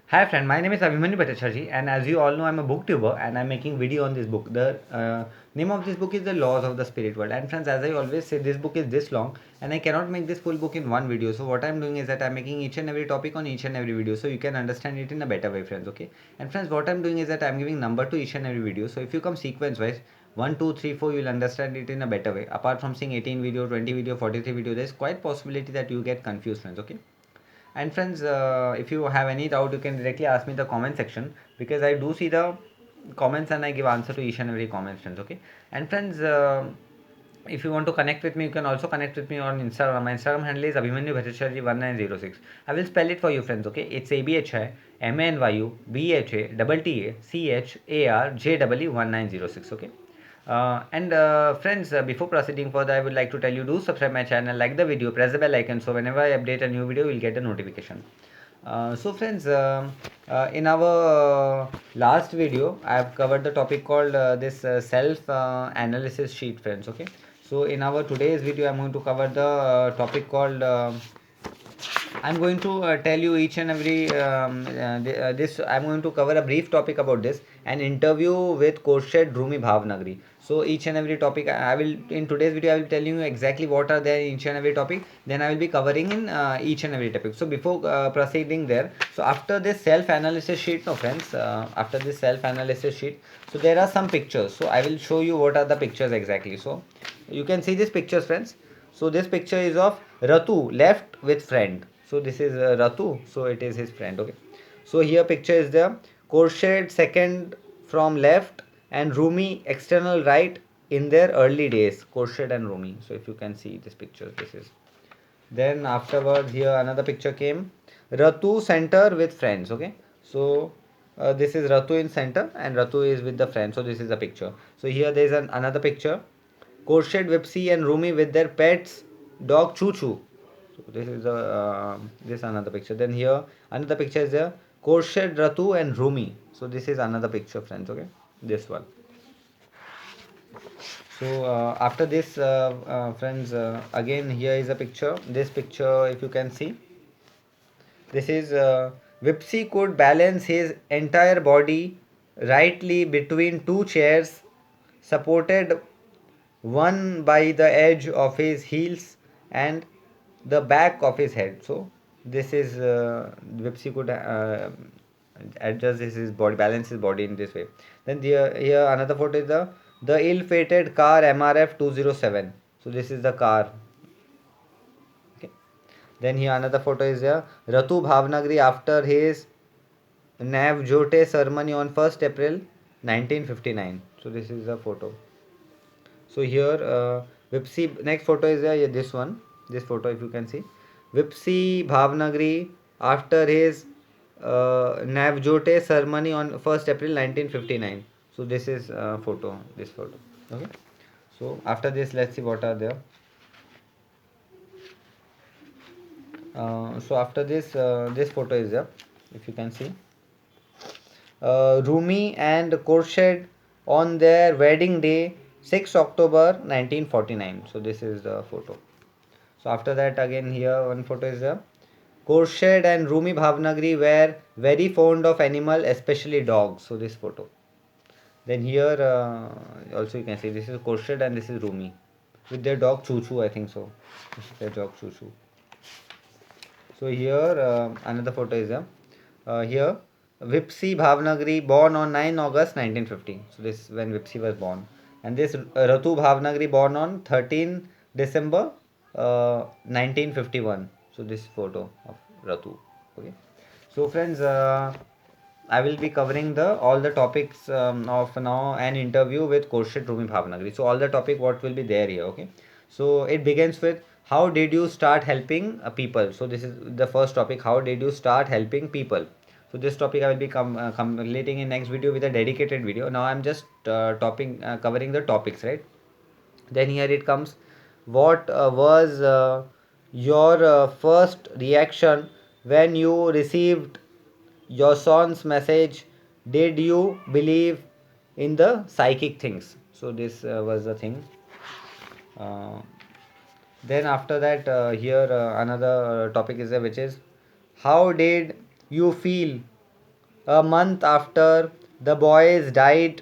Hi friend, my name is Abhimanyu Bhattacharjee and as you all know I'm a booktuber and I'm making video on this book. The name of this book is The Laws of the Spirit World, and friends, as I always say, this book is this long and I cannot make this full book in one video. So what I'm doing is that I'm making each and every topic on each and every video so you can understand it in a better way, friends. Okay, and friends, what I'm doing is that I'm giving number to each and every video. So if you come sequence wise, 1 2 3 4, you'll understand it in a better way. Apart from seeing 18 video, 20 video, 43 video, there's quite possibility that you get confused, friends. Okay, and friends, if you have any doubt, you can directly ask me in the comment section, because I do see the comments and I give answer to each and every comment, friends. Okay, and friends, if you want to connect with me, you can also connect with me on Instagram. My Instagram handle is Abhimanyu Bhattacharjee 1906. I will spell it for you, friends. Okay, it's ABHIMANYUBHATTACHARJEE 1906. Okay. And friends, before proceeding further, I would like to tell you, do subscribe my channel, like the video, press the bell icon, so whenever I update a new video, you'll get a notification. So friends, in our last video, I have covered the topic called this self analysis sheet, friends. Okay. So in our today's video, I'm going to cover the topic called I'm going to tell you each and every this. I'm going to cover a brief topic about this, an interview with Khurshid Rumi Bhavnagri. So each and every topic I will, in today's video, I will tell you exactly what are there in each and every topic. Then I will be covering in each and every topic. So before proceeding there, so after this self-analysis sheet, no friends, after this self-analysis sheet, so there are some pictures. So I will show you what are the pictures exactly. So you can see these pictures, friends. So this picture is of Ratu left with friend. So this is Ratu. So it is his friend. Okay. So here picture is there. Khurshid second from left and Rumi external right in their early days. Khurshid and Rumi. So if you can see this picture, this is. Then afterwards here another picture came. Ratu center with friends. Okay. So this is Ratu in center and Ratu is with the friend. So this is the picture. So here there is another picture. Khurshid, Vipsi and Rumi with their pets dog Choo Choo. So this is the this another picture. Then here another picture is there. Khurshid, Ratu and Rumi. So this is another picture, friends. Okay, this one. So after this, friends, again here is a picture. This picture, if you can see, this is Vipsi could balance his entire body rightly between two chairs, supported one by the edge of his heels and the back of his head. So this is Vipsi could adjust his body, balance his body in this way. Then here another photo is the ill-fated car MRF 207. So this is the car. Okay. Then here another photo is there. Ratu Bhavnagri after his Navjote ceremony on 1st April 1959. So this is the photo. So here Vipsi, next photo is there, yeah, this one, this photo if you can see. Vipsi Bhavnagri after his Navjote ceremony on 1st April 1959. So this is photo, this photo. Okay. So after this, let's see what are there. So after this, this photo is there, if you can see. Rumi and Khurshid on their wedding day, 6 October 1949. So this is the photo. So after that, again here one photo is there. Khurshid and Rumi Bhavnagri were very fond of animal, especially dogs. So this photo. Then here also you can see this is Khurshid and this is Rumi with their dog Choo Choo. I think so. This is their dog Choo Choo. So here another photo is there. Here Vipsi Bhavnagri born on 9 August 1950. So this is when Vipsi was born. And this Ratu Bhavnagri born on 13 December 1951. So this photo of Ratu. Okay. So friends, I will be covering the all the topics of now an interview with Khurshid Rumi Bhavnagri. So all the topic what will be there here. Okay. So it begins with how did you start helping people. So this is the first topic. How did you start helping people? So this topic I will be completing in next video with a dedicated video. Now I'm just covering the topics, right? Then here it comes. What was your first reaction when you received your son's message? Did you believe in the psychic things? So this was the thing. Uh, then after that, here another topic is there, which is how did you feel a month after the boys died,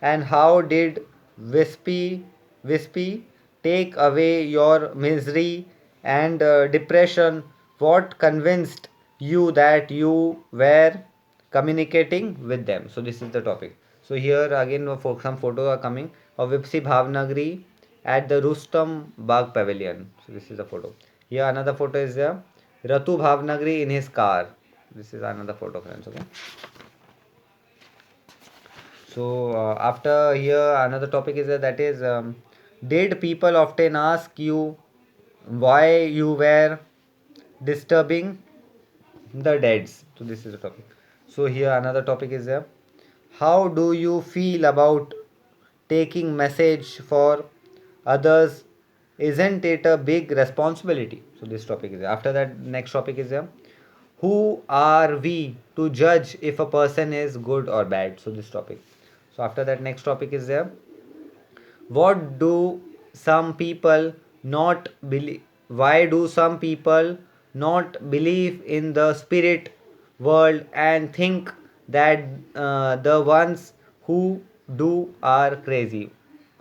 and how did Wispy take away your misery and depression? What convinced you that you were communicating with them? So this is the topic. So here again some photos are coming of Vipsi Bhavnagri at the Rustam Bagh Pavilion. So this is the photo. Here another photo is there. Ratu Bhavnagri in his car. This is another photo, friends. Okay. So after here another topic is that is did people often ask you why you were disturbing the deads? So this is the topic. So here another topic is how do you feel about taking message for others? Isn't it a big responsibility? So this topic is after that next topic is who are we to judge if a person is good or bad? So this topic. So after that next topic is what do some people not believe? Why do some people not believe in the spirit world and think that the ones who do are crazy?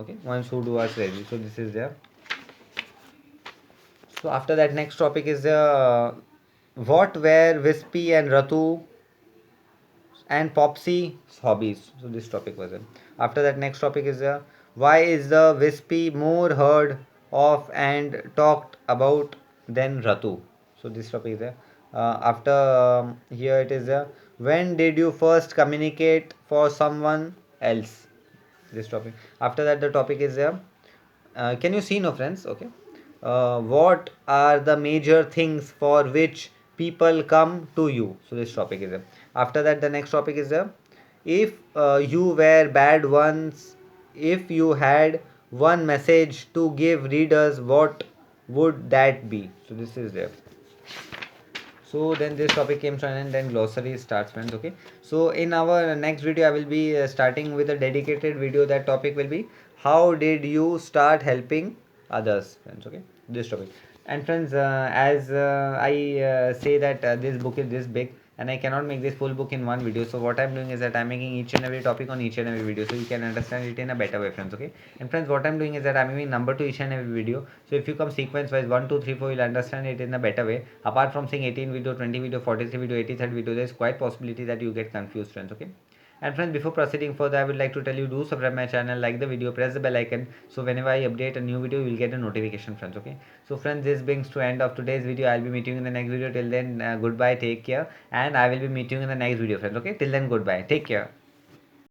Okay, ones who do are crazy. So this is there. So after that next topic is what were Wispy and Ratu and Popsy's hobbies. So this topic was it. After that next topic is why is the Wispy more heard of and talked about than Ratu. So this topic is there. After here it is when did you first communicate for someone else? This topic. After that the topic is can you see no friends? Okay. What are the major things for which people come to you? So this topic is after that the next topic is if you were bad ones, if you had one message to give readers, what would that be? So this is there. So then this topic came to an end, then glossary starts, friends. Okay, so in our next video I will be starting with a dedicated video. That topic will be how did you start helping others, friends. Okay, this topic. And friends, as I say that this book is this big and I cannot make this full book in one video, so what I'm doing is that I'm making each and every topic on each and every video so you can understand it in a better way, friends. Okay, and friends, what I'm doing is that I'm giving number to each and every video, so if you come sequence wise 1 2 3 4 you'll understand it in a better way. Apart from seeing 18 video, 20 video, 43 video, 83rd video, there's quite possibility that you get confused, friends. Okay, and friends, before proceeding further, I would like to tell you, do subscribe my channel, like the video, press the bell icon, so whenever I update a new video you will get a notification, friends. Okay, so friends, this brings to end of today's video. I'll be meeting you in the next video. Till then, goodbye, take care, and I will be meeting you in the next video, friends. Okay, till then, goodbye, take care.